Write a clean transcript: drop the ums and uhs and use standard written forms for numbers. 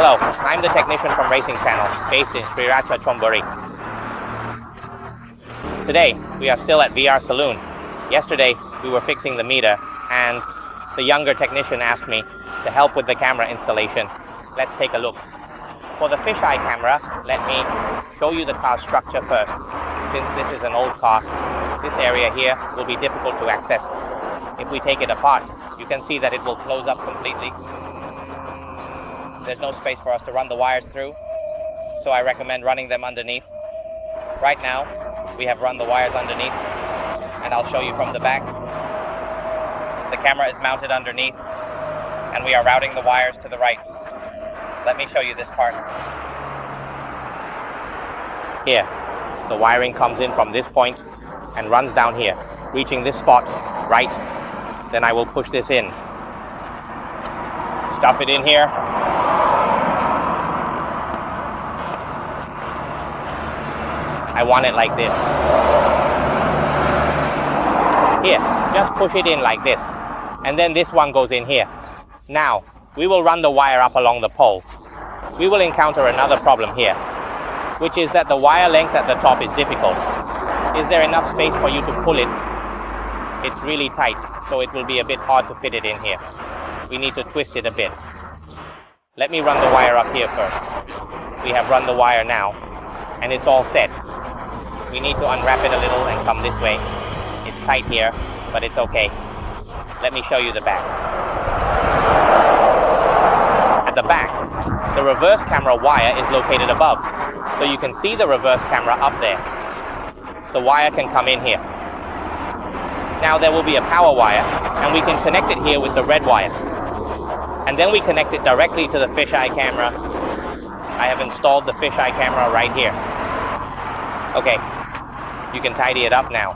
Hello, I'm the technician from Racing Channel, based in Sriracha, Chonburi. Today, we are still at VR Saloon. Yesterday, we were fixing the meter, and the younger technician asked me to help with the camera installation. Let's take a look. For the fisheye camera, let me show you the car's structure first. Since this is an old car, this area here will be difficult to access. If we take it apart, you can see that it will close up completely. There's no space for us to run the wires through, so I recommend running them underneath. Right now, we have run the wires underneath, and I'll show you from the back. The camera is mounted underneath, and we are routing the wires to the right. Let me show you this part. Here, the wiring comes in from this point and runs down here, reaching this spot, right. Then I will push this in. Stuff it in here. I want it like this. Here, just push it in like this. And then this one goes in here. Now, we will run the wire up along the pole. We will encounter another problem here, which is that the wire length at the top is difficult. Is there enough space for you to pull it? It's really tight, so it will be a bit hard to fit it in here. We need to twist it a bit. Let me run the wire up here first. We have run the wire now, and it's all set. We need to unwrap it a little and come this way. It's tight here, but it's okay. Let me show you the back. At the back, the reverse camera wire is located above, so you can see the reverse camera up there. The wire can come in here. Now there will be a power wire, and we can connect it here with the red wire. And then we connect it directly to the fisheye camera. I have installed the fisheye camera right here. Okay, you can tidy it up now.